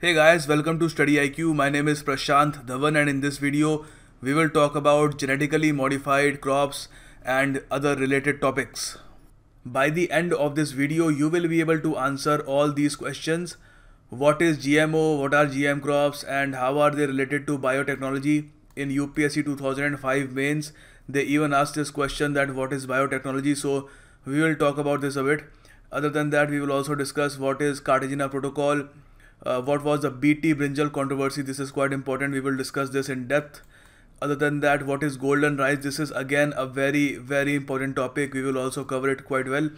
Hey guys, welcome to StudyIQ. My name is Prashant Dhawan and in this video we will talk about genetically modified crops and other related topics. By the end of this video you will be able to answer all these questions. What is GMO, what are GM crops and how are they related to biotechnology? In UPSC 2005 mains they even asked this question that what is biotechnology, so we will talk about this a bit. Other than that we will also discuss what is Cartagena Protocol. What was the BT brinjal controversy? This is quite important. We will discuss this in depth. Other than that, what is golden rice? This is again a very important topic. We will also cover it quite well.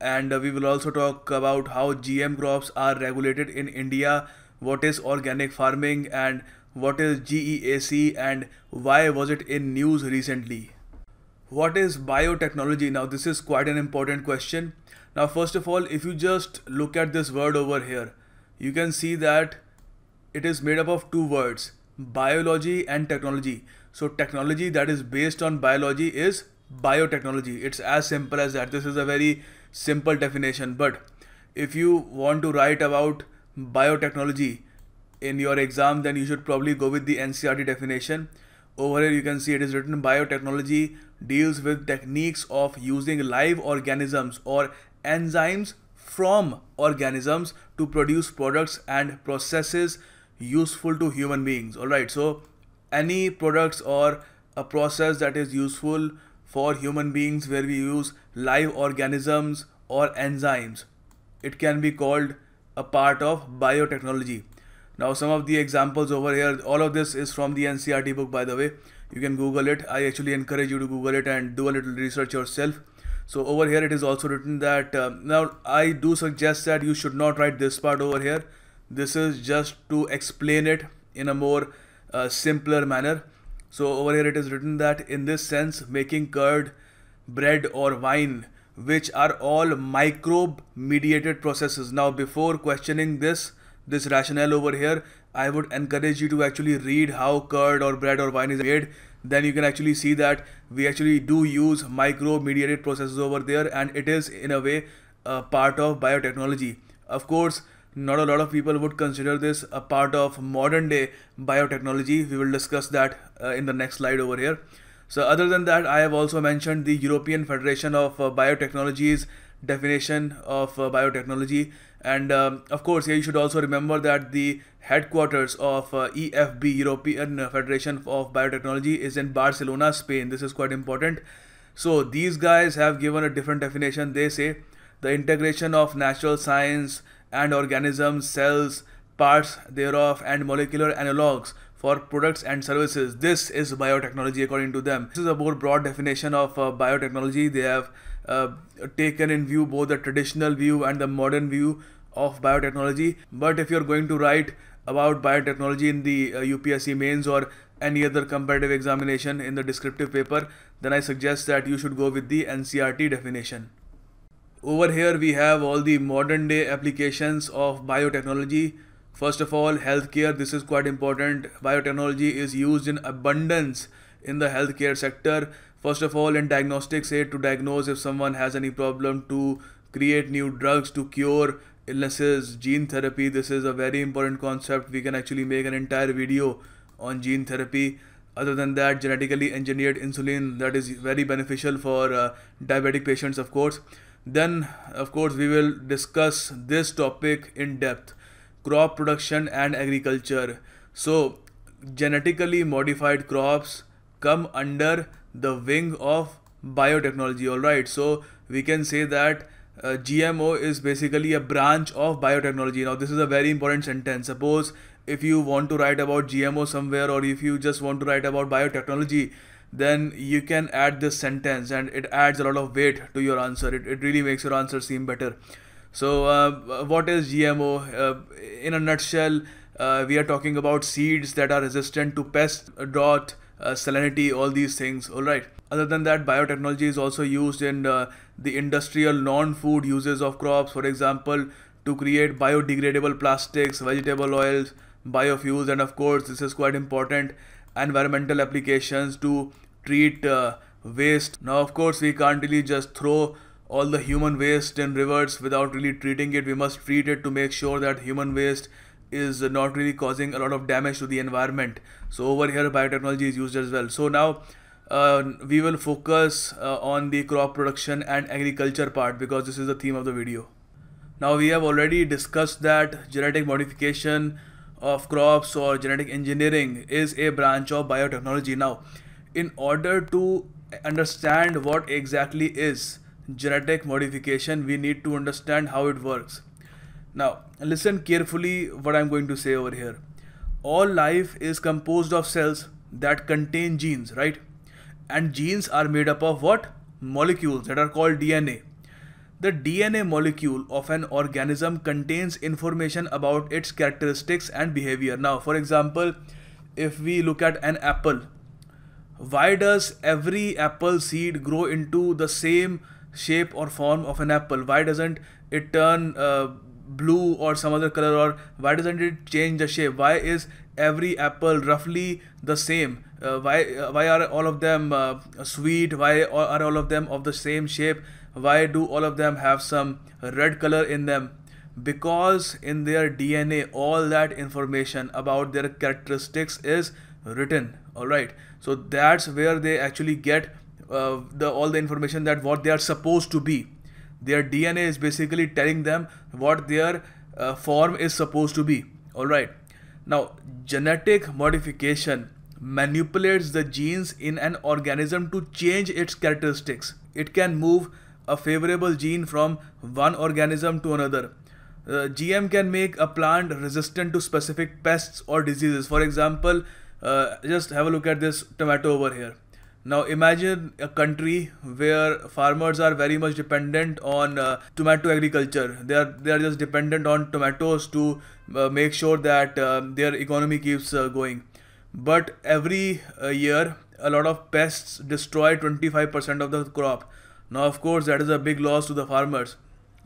And we will also talk about how GM crops are regulated in India. What is organic farming and what is GEAC and why was it in news recently? What is biotechnology? Now this is quite an important question. Now first of all, if you just look at this word over here, you can see that it is made up of two words, biology and technology. So technology that is based on biology is biotechnology. It's as simple as that. This is a very simple definition. But if you want to write about biotechnology in your exam, then you should probably go with the NCERT definition. Over here you can see it is written biotechnology deals with techniques of using live organisms or enzymes from organisms to produce products and processes useful to human beings. Alright, so any products or a process that is useful for human beings where we use live organisms or enzymes, it can be called a part of biotechnology. Now some of the examples over here, all of this is from the NCERT book, by the way. You can Google it. I actually encourage you to Google it and do a little research yourself. So over here it is also written that now I do suggest that you should not write this part over here. This is just to explain it in a more simpler manner. So over here it is written that in this sense making curd, bread or wine, which are all microbe mediated processes. Now before questioning this rationale over here, I would encourage you to actually read how curd or bread or wine is made. Then you can actually see that we actually do use microbe mediated processes over there, and it is in a way a part of biotechnology. Of course, not a lot of people would consider this a part of modern day biotechnology. We will discuss that in the next slide over here. So other than that, I have also mentioned the European Federation of Biotechnology's definition of biotechnology, and of course here you should also remember that the headquarters of EFB, European Federation of Biotechnology, is in Barcelona, Spain. This is quite important. So these guys have given a different definition. They say the integration of natural science and organisms, cells, parts thereof and molecular analogues for products and services. This is biotechnology according to them. This is a more broad definition of biotechnology. They have taken in view both the traditional view and the modern view of biotechnology. But if you're going to write about biotechnology in the UPSC mains or any other competitive examination in the descriptive paper, then I suggest that you should go with the NCERT definition. Over here we have all the modern day applications of biotechnology. First of all, healthcare. This is quite important. Biotechnology is used in abundance in the healthcare sector. First of all, in diagnostics aid, to diagnose if someone has any problem, to create new drugs to cure illnesses, gene therapy. This is a very important concept. We can actually make an entire video on gene therapy. Other than that, genetically engineered insulin, that is very beneficial for diabetic patients, of course. Then of course we will discuss this topic in depth, crop production and agriculture. So genetically modified crops come under the wing of biotechnology. Alright, so we can say that GMO is basically a branch of biotechnology. Now this is a very important sentence. Suppose if you want to write about GMO somewhere, or if you just want to write about biotechnology, then you can add this sentence and it adds a lot of weight to your answer. It really makes your answer seem better. So what is GMO? In a nutshell, we are talking about seeds that are resistant to pest, drought, salinity, all these things. Alright. Other than that, biotechnology is also used in the industrial non-food uses of crops. For example, to create biodegradable plastics, vegetable oils, biofuels, and of course this is quite important, environmental applications to treat waste. Now of course we can't really just throw all the human waste in rivers without really treating it. We must treat it to make sure that human waste is not really causing a lot of damage to the environment. So over here biotechnology is used as well. So now we will focus on the crop production and agriculture part, because this is the theme of the video. Now we have already discussed that genetic modification of crops or genetic engineering is a branch of biotechnology. Now, in order to understand what exactly is genetic modification, we need to understand how it works. Now, listen carefully what I'm going to say over here. All life is composed of cells that contain genes, right? And genes are made up of what? Molecules that are called DNA. The DNA molecule of an organism contains information about its characteristics and behavior. Now, for example, if we look at an apple, why does every apple seed grow into the same shape or form of an apple? Why doesn't it turn blue or some other color, or why doesn't it change the shape? Why is every apple roughly the same? Why are all of them sweet? Why are all of them of the same shape? Why do all of them have some red color in them? Because in their DNA all that information about their characteristics is written. Alright, so that's where they actually get all the information that what they are supposed to be. Their DNA is basically telling them what their form is supposed to be. Alright, now genetic modification manipulates the genes in an organism to change its characteristics. It can move a favorable gene from one organism to another. GM can make a plant resistant to specific pests or diseases. For example, just have a look at this tomato over here. Now imagine a country where farmers are very much dependent on tomato agriculture. They are just dependent on tomatoes to make sure that their economy keeps going. But every year a lot of pests destroy 25% of the crop. Now of course that is a big loss to the farmers.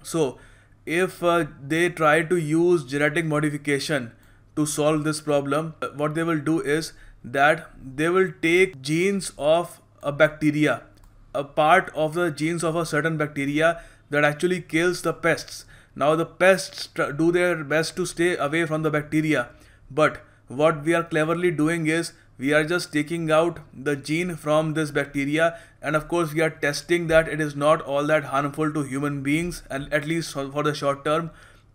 So if they try to use genetic modification to solve this problem, what they will do is that they will take genes of a bacteria, a part of the genes of a certain bacteria that actually kills the pests. Now the pests do their best to stay away from the bacteria, but what we are cleverly doing is we are just taking out the gene from this bacteria, and of course we are testing that it is not all that harmful to human beings, and at least for the short term,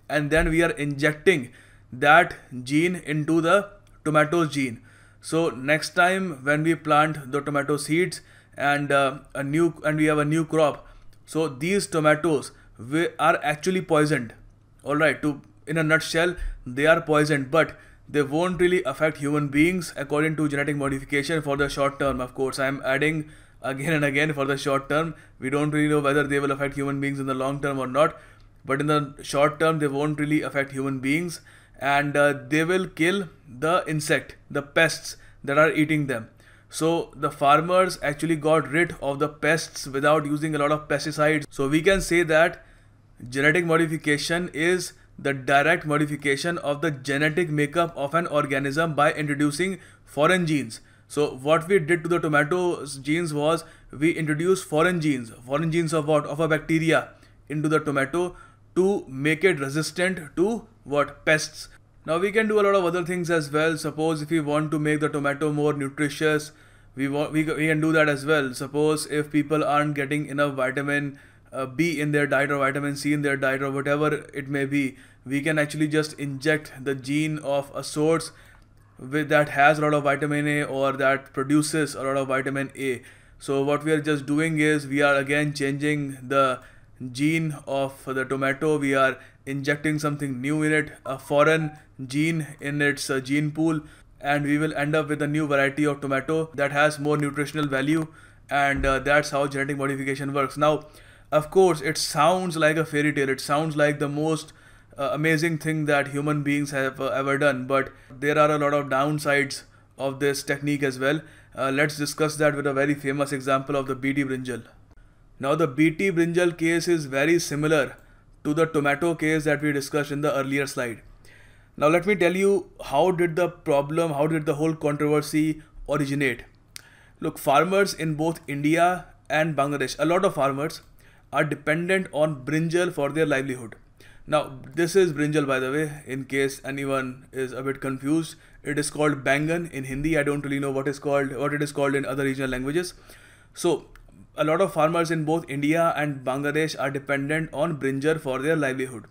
and then we are injecting that gene into the tomato gene. So next time when we plant the tomato seeds and we have a new crop, so these tomatoes are actually poisoned. Alright, in a nutshell, they are poisoned, but they won't really affect human beings according to genetic modification for the short term. Of course, I am adding again and again for the short term. We don't really know whether they will affect human beings in the long term or not, but in the short term they won't really affect human beings, and they will kill the insect, the pests that are eating them. So the farmers actually got rid of the pests without using a lot of pesticides. So we can say that genetic modification is the direct modification of the genetic makeup of an organism by introducing foreign genes. So what we did to the tomato genes was we introduced foreign genes of what? Of a bacteria into the tomato to make it resistant to what? Pests. Now we can do a lot of other things as well. Suppose if we want to make the tomato more nutritious, we can do that as well. Suppose if people aren't getting enough vitamin B in their diet or vitamin C in their diet or whatever it may be, we can actually just inject the gene of a source that has a lot of vitamin A or that produces a lot of vitamin A. So what we are just doing is we are again changing the gene of the tomato. We are injecting something new in it, a foreign gene in its gene pool, and we will end up with a new variety of tomato that has more nutritional value, and that's how genetic modification works. Now of course it sounds like a fairy tale, it sounds like the most amazing thing that human beings have ever done, but there are a lot of downsides of this technique as well. Let's discuss that with a very famous example of the BT brinjal. Now the BT brinjal case is very similar to the tomato case that we discussed in the earlier slide. Now let me tell you how did the whole controversy originate. Look, farmers in both India and Bangladesh, a lot of farmers are dependent on brinjal for their livelihood. Now this is brinjal, by the way, in case anyone is a bit confused. It is called bangan in Hindi. I don't really know what it is called in other regional languages. So a lot of farmers in both India and Bangladesh are dependent on brinjal for their livelihood.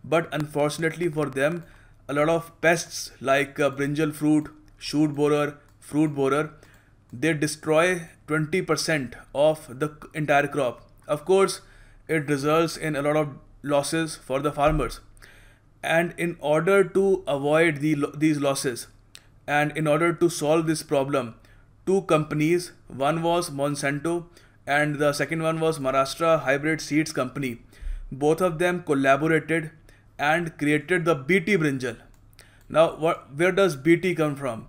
But unfortunately for them, a lot of pests like brinjal fruit, shoot borer, fruit borer, they destroy 20% of the entire crop. Of course, it results in a lot of losses for the farmers. And in order to avoid these losses, and in order to solve this problem, two companies, one was Monsanto and the second one was Maharashtra Hybrid Seeds Company, both of them collaborated and created the BT brinjal. Now, where does BT come from?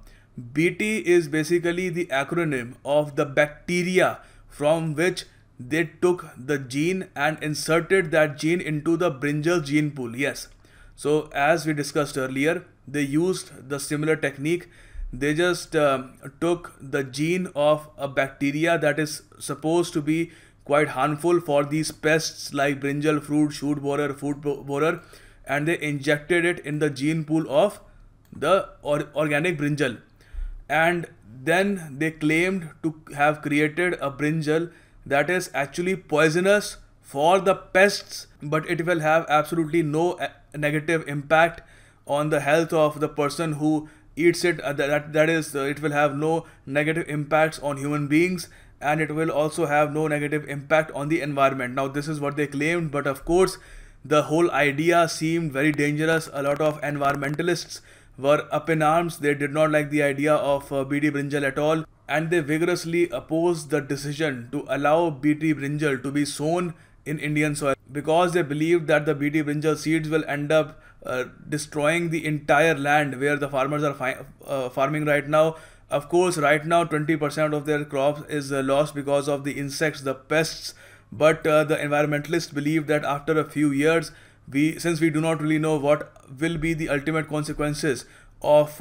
BT is basically the acronym of the bacteria from which they took the gene and inserted that gene into the brinjal gene pool. Yes. So as we discussed earlier, they used the similar technique. They just took the gene of a bacteria that is supposed to be quite harmful for these pests like brinjal fruit, shoot borer, fruit borer, and they injected it in the gene pool of the organic brinjal. And then they claimed to have created a brinjal that is actually poisonous for the pests, but it will have absolutely no negative impact on the health of the person who eats it. It will have no negative impacts on human beings, and it will also have no negative impact on the environment. Now this is what they claimed, but of course the whole idea seemed very dangerous. A lot of environmentalists were up in arms. They did not like the idea of BT brinjal at all, and they vigorously opposed the decision to allow BT brinjal to be sown in Indian soil, because they believed that the BT brinjal seeds will end up destroying the entire land where the farmers are farming right now. Of course, right now 20% of their crops is lost because of the insects, the pests, but the environmentalists believe that after a few years, since we do not really know what will be the ultimate consequences of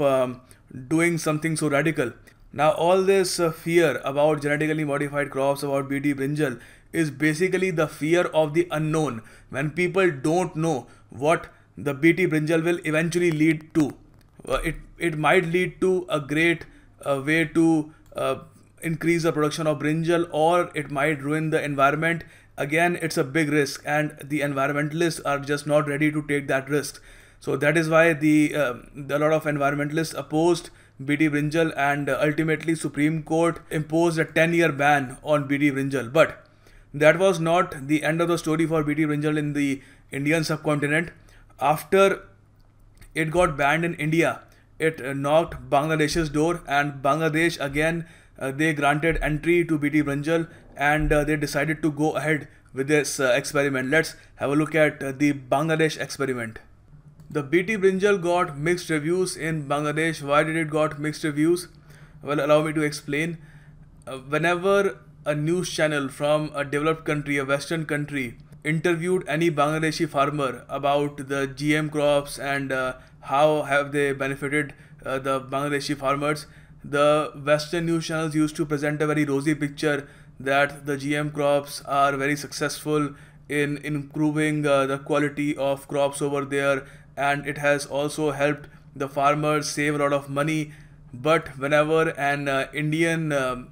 doing something so radical. Now all this fear about genetically modified crops, about BT brinjal, is basically the fear of the unknown. When people don't know what the BT brinjal will eventually lead to, it might lead to a great way to increase the production of brinjal, or it might ruin the environment. Again, it's a big risk, and the environmentalists are just not ready to take that risk. So that is why a lot of environmentalists opposed BT brinjal, and ultimately Supreme Court imposed a 10-year ban on BT brinjal. But that was not the end of the story for BT brinjal in the Indian subcontinent. After it got banned in India, it knocked Bangladesh's door, and Bangladesh again they granted entry to BT brinjal, and they decided to go ahead with this experiment. Let's have a look at the Bangladesh experiment. The BT brinjal got mixed reviews in Bangladesh. Why did it got mixed reviews? Well, allow me to explain. Whenever a news channel from a developed country, a Western country, interviewed any Bangladeshi farmer about the GM crops and how have they benefited the Bangladeshi farmers, the Western news channels used to present a very rosy picture that the GM crops are very successful in improving the quality of crops over there, and it has also helped the farmers save a lot of money. But whenever an Indian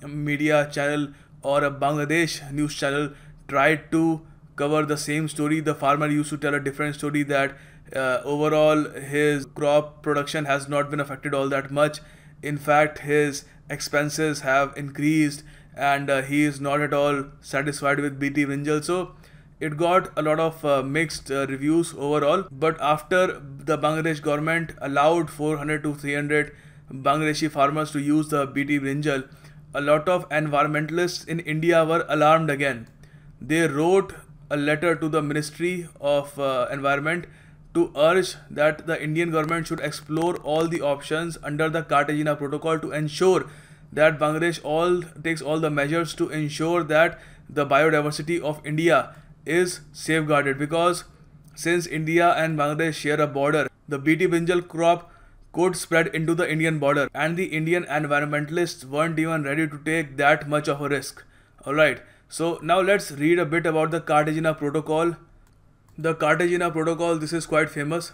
media channel or a Bangladesh news channel tried to cover the same story, the farmer used to tell a different story, that overall his crop production has not been affected all that much. In fact, his expenses have increased, and he is not at all satisfied with BT brinjal. So it got a lot of mixed reviews overall. But after the Bangladesh government allowed 400 to 300 Bangladeshi farmers to use the BT brinjal, a lot of environmentalists in India were alarmed again. They wrote a letter to the Ministry of Environment to urge that the Indian government should explore all the options under the Cartagena Protocol to ensure that Bangladesh takes all the measures to ensure that the biodiversity of India is safeguarded, because since India and Bangladesh share a border, the BT brinjal crop could spread into the Indian border, and the Indian environmentalists weren't even ready to take that much of a risk. Alright, so now let's read a bit about the Cartagena Protocol. The Cartagena Protocol, this is quite famous.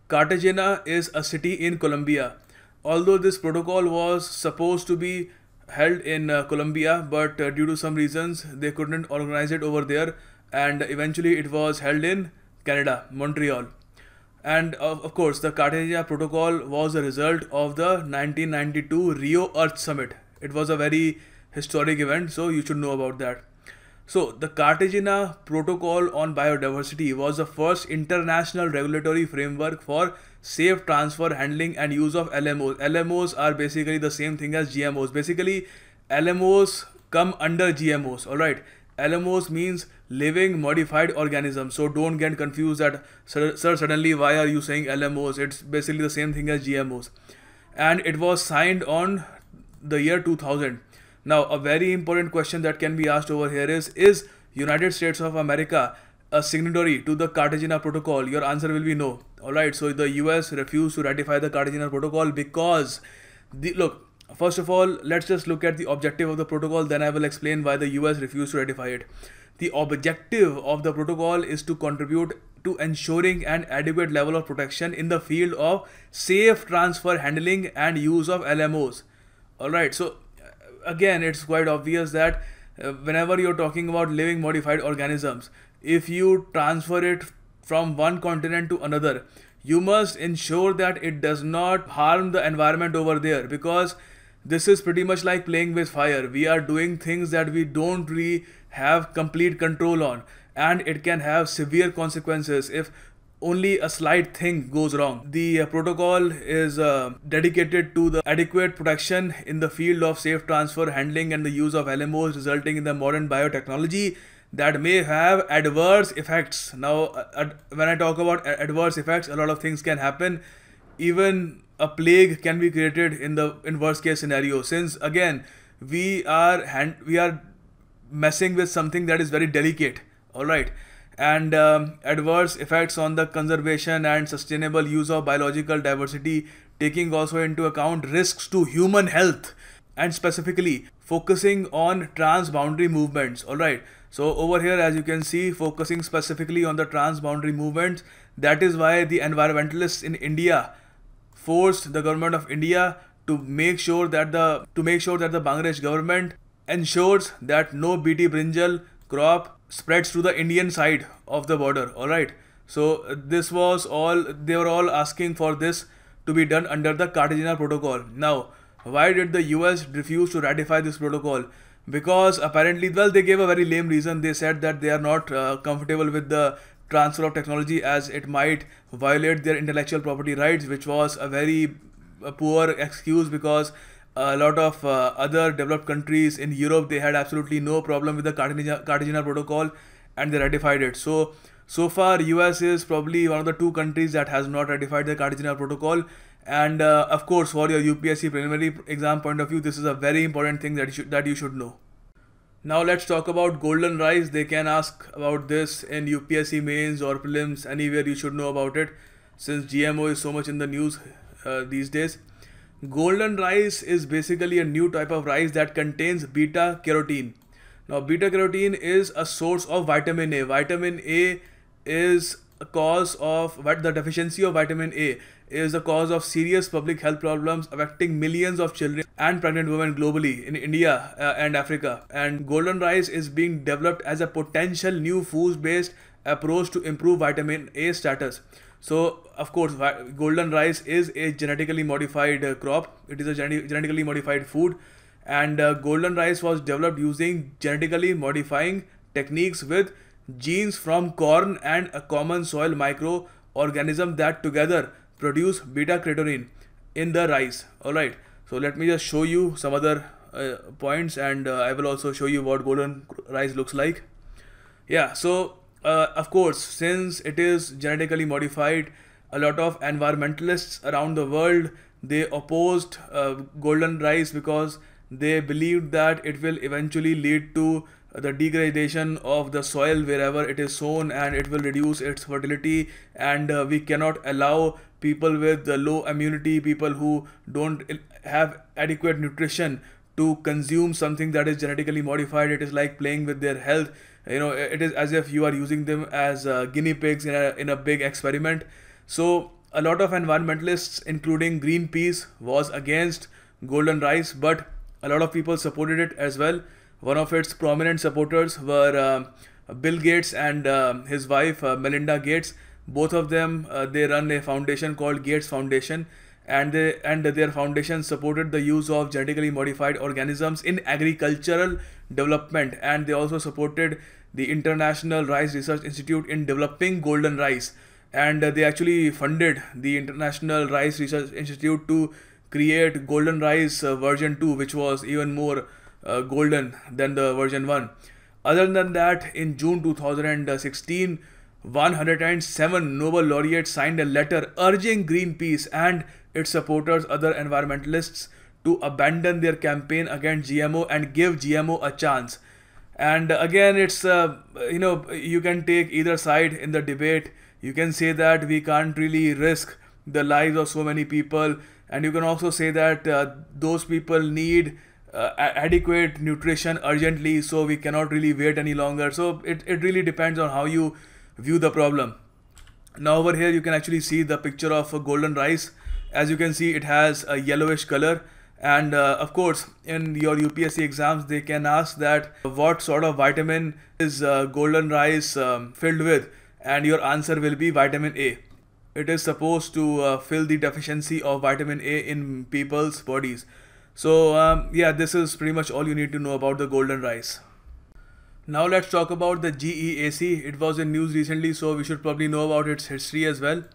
Cartagena is a city in Colombia. Although this protocol was supposed to be held in Colombia, but due to some reasons they couldn't organize it over there, and eventually it was held in Canada, Montreal. And of course, the Cartagena Protocol was a result of the 1992 Rio Earth Summit. It was a very historic event, so you should know about that. So, the Cartagena Protocol on Biodiversity was the first international regulatory framework for safe transfer, handling and use of LMOs. LMOs are basically the same thing as GMOs. Basically, LMOs come under GMOs, alright. LMOs means living modified organisms. So don't get confused that, sir, suddenly why are you saying LMOs? It's basically the same thing as GMOs. And it was signed on the year 2000. Now, a very important question that can be asked over here is United States of America a signatory to the Cartagena Protocol? Your answer will be no. Alright, so the US refused to ratify the Cartagena Protocol because, look, first of all, let's just look at the objective of the protocol, then I will explain why the US refused to ratify it. The objective of the protocol is to contribute to ensuring an adequate level of protection in the field of safe transfer, handling and use of LMOs. Alright, so again, it's quite obvious that whenever you're talking about living modified organisms, if you transfer it from one continent to another, you must ensure that it does not harm the environment over there, because this is pretty much like playing with fire. We are doing things that we don't really have complete control on, and it can have severe consequences if only a slight thing goes wrong. The protocol is dedicated to the adequate protection in the field of safe transfer, handling and the use of LMOs, resulting in the modern biotechnology that may have adverse effects. Now, when I talk about adverse effects, a lot of things can happen. Even a plague can be created in worst case scenario, since again we are messing with something that is very delicate. All right. And adverse effects on the conservation and sustainable use of biological diversity, taking also into account risks to human health, and specifically focusing on transboundary movements. Alright, so over here, as you can see, focusing specifically on the transboundary movements. That is why the environmentalists in India forced the government of India to make sure that the Bangladesh government ensures that no BT brinjal crop spreads to the Indian side of the border. Alright, so this was all, they were all asking for this to be done under the Cartagena Protocol. Now, why did the US refuse to ratify this protocol? Because apparently, well, they gave a very lame reason. They said that they are not comfortable with the transfer of technology as it might violate their intellectual property rights, which was a very poor excuse, because a lot of other developed countries in Europe, they had absolutely no problem with the Cartagena Protocol, and they ratified it. So far, US is probably one of the two countries that has not ratified the Cartagena Protocol. And of course, for your UPSC preliminary exam point of view, this is a very important thing that you should know. Now let's talk about golden rice. They can ask about this in UPSC mains or prelims, anywhere you should know about it, since GMO is so much in the news these days. Golden rice is basically a new type of rice that contains beta carotene. Now, beta carotene is a source of vitamin A. Vitamin A is a cause of the deficiency of vitamin A is the cause of serious public health problems affecting millions of children and pregnant women globally in India and Africa. And golden rice is being developed as a potential new food-based approach to improve vitamin A status. So, of course, golden rice is a genetically modified crop. It is a genetically modified food, and golden rice was developed using genetically modifying techniques with genes from corn and a common soil microorganism that together produce beta carotene in the rice. Alright, so let me just show you some other points, and I will also show you what golden rice looks like. Yeah, so of course, since it is genetically modified, a lot of environmentalists around the world, they opposed golden rice because they believed that it will eventually lead to the degradation of the soil wherever it is sown, and it will reduce its fertility, and we cannot allow people with low immunity, people who don't have adequate nutrition, to consume something that is genetically modified. It is like playing with their health. It is as if you are using them as guinea pigs in a big experiment. So a lot of environmentalists, including Greenpeace, was against golden rice, but a lot of people supported it as well. One of its prominent supporters were Bill Gates and his wife Melinda Gates. Both of them they run a foundation called Gates Foundation, and their foundation supported the use of genetically modified organisms in agricultural development, and they also supported the International Rice Research Institute in developing golden rice, and they actually funded the International Rice Research Institute to create golden rice version 2, which was even more golden than the version 1. Other than that, in June 2016, 107 Nobel laureates signed a letter urging Greenpeace and its supporters, other environmentalists, to abandon their campaign against GMO and give GMO a chance. And again, it's you can take either side in the debate. You can say that we can't really risk the lives of so many people, and you can also say that those people need adequate nutrition urgently, so we cannot really wait any longer. So it really depends on how you view the problem. Now over here you can actually see the picture of golden rice. As you can see, it has a yellowish color, and of course in your UPSC exams they can ask that what sort of vitamin is golden rice filled with, and your answer will be vitamin A. It is supposed to fill the deficiency of vitamin A in people's bodies. So yeah, this is pretty much all you need to know about the golden rice. Now let's talk about the GEAC. It was in news recently, so we should probably know about its history as well.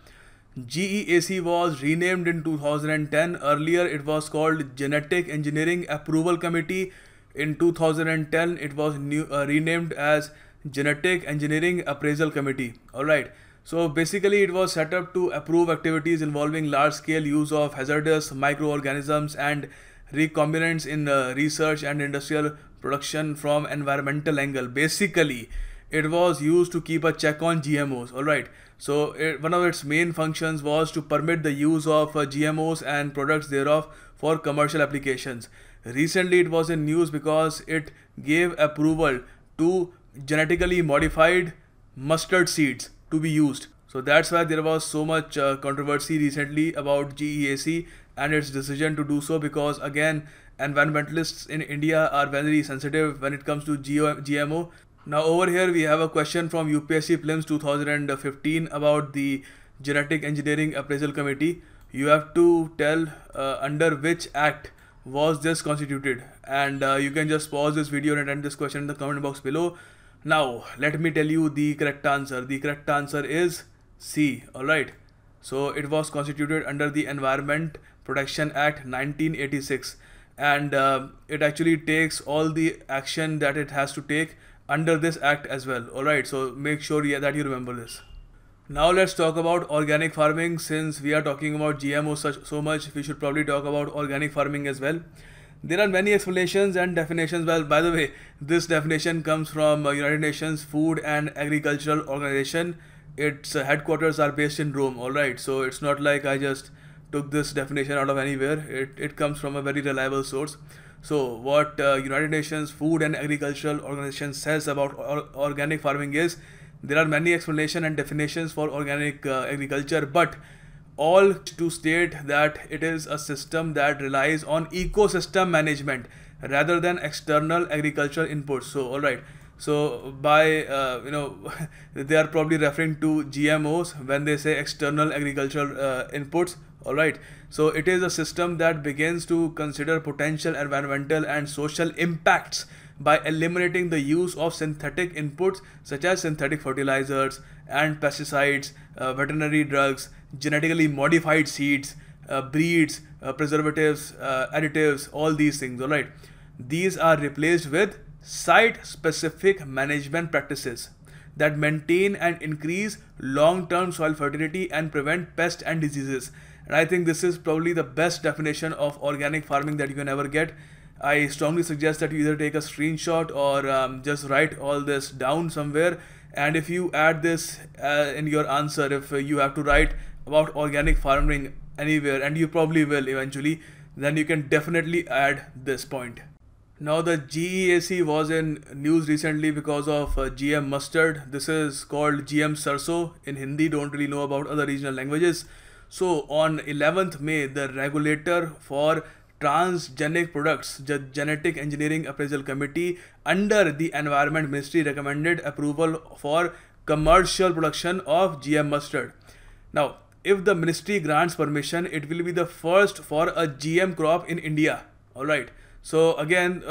GEAC was renamed in 2010. Earlier it was called Genetic Engineering Approval Committee. In 2010 it was renamed as Genetic Engineering Appraisal Committee. Alright, so basically it was set up to approve activities involving large scale use of hazardous microorganisms and recombinants in research and industrial production from environmental angle. Basically it was used to keep a check on GMOs. Alright, so one of its main functions was to permit the use of GMOs and products thereof for commercial applications. Recently it was in news because it gave approval to genetically modified mustard seeds to be used. So that's why there was so much controversy recently about GEAC and its decision to do so, because again, environmentalists in India are very sensitive when it comes to GMO. Now over here we have a question from UPSC Prelims 2015 about the Genetic Engineering Appraisal Committee. You have to tell under which act was this constituted, and you can just pause this video and attend this question in the comment box below. Now let me tell you the correct answer. The correct answer is C. Alright, so it was constituted under the Environment Protection Act 1986, and it actually takes all the action that it has to take under this act as well. Alright, so make sure that you remember this. Now let's talk about organic farming. Since we are talking about GMO so much, we should probably talk about organic farming as well. There are many explanations and definitions. Well, by the way, this definition comes from United Nations Food and Agricultural Organization. Its headquarters are based in Rome. Alright, so it's not like I just took this definition out of anywhere. It comes from a very reliable source. So what United Nations Food and Agricultural Organization says about organic farming is, there are many explanations and definitions for organic agriculture, but all to state that it is a system that relies on ecosystem management rather than external agricultural inputs. So alright, so by they are probably referring to GMOs when they say external agricultural inputs. Alright, so it is a system that begins to consider potential environmental and social impacts by eliminating the use of synthetic inputs such as synthetic fertilizers and pesticides, veterinary drugs, genetically modified seeds, breeds, preservatives, additives, all these things. Alright, these are replaced with site-specific management practices that maintain and increase long-term soil fertility and prevent pests and diseases. And I think this is probably the best definition of organic farming that you can ever get. I strongly suggest that you either take a screenshot or just write all this down somewhere, and if you add this in your answer, if you have to write about organic farming anywhere, and you probably will eventually, then you can definitely add this point. Now the GEAC was in news recently because of GM mustard. This is called GM sarso in Hindi, don't really know about other regional languages. So on 11th May, the regulator for transgenic products, the Genetic Engineering Appraisal Committee under the Environment Ministry recommended approval for commercial production of GM mustard. Now, if the ministry grants permission, it will be the first for a GM crop in India. Alright. So again,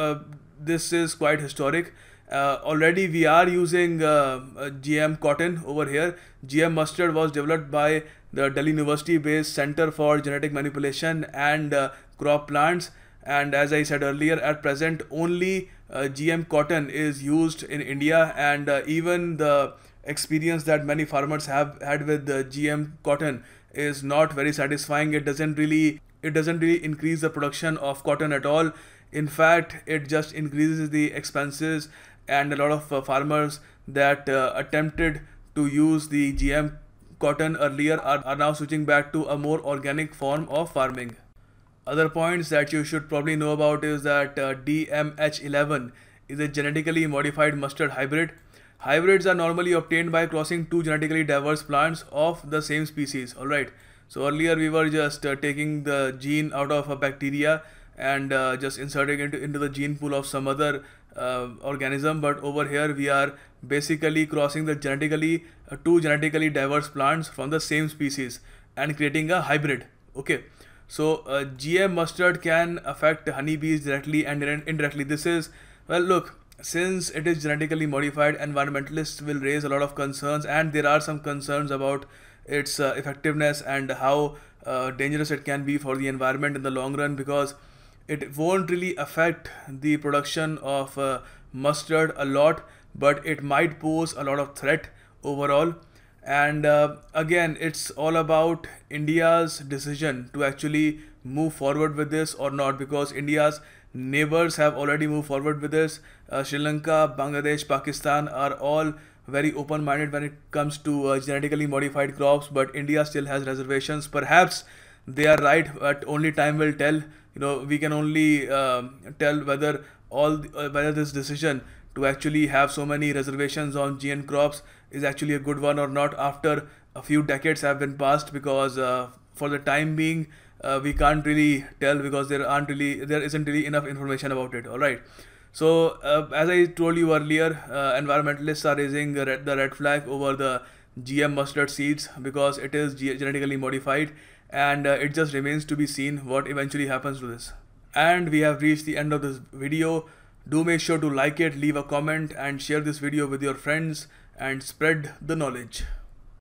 this is quite historic. Already we are using GM cotton over here. GM mustard was developed by the Delhi University based Center for Genetic Manipulation and Crop Plants, and as I said earlier, at present only GM cotton is used in India, and even the experience that many farmers have had with the GM cotton is not very satisfying. It doesn't really increase the production of cotton at all. In fact, it just increases the expenses, and a lot of farmers that attempted to use the GM cotton earlier are now switching back to a more organic form of farming. Other points that you should probably know about is that DMH11 is a genetically modified mustard hybrid. Hybrids are normally obtained by crossing two genetically diverse plants of the same species. Alright, so earlier we were just taking the gene out of a bacteria and just inserting it into the gene pool of some other organism, but over here we are basically crossing the two genetically diverse plants from the same species and creating a hybrid. Okay, so GM mustard can affect honeybees directly and indirectly. This is, well, look, since it is genetically modified, environmentalists will raise a lot of concerns, and there are some concerns about its effectiveness and how dangerous it can be for the environment in the long run, because it won't really affect the production of mustard a lot, but it might pose a lot of threat overall. And again, it's all about India's decision to actually move forward with this or not, because India's neighbors have already moved forward with this. Sri Lanka, Bangladesh, Pakistan are all very open-minded when it comes to genetically modified crops, but India still has reservations. Perhaps they are right, but only time will tell. We can only tell whether whether this decision to actually have so many reservations on GM crops is actually a good one or not after a few decades have been passed, because for the time being we can't really tell, because there isn't really enough information about it. All right. So as I told you earlier, environmentalists are raising the red flag over the GM mustard seeds because it is genetically modified, and it just remains to be seen what eventually happens to this. And we have reached the end of this video. Do make sure to like it, leave a comment, and share this video with your friends and spread the knowledge.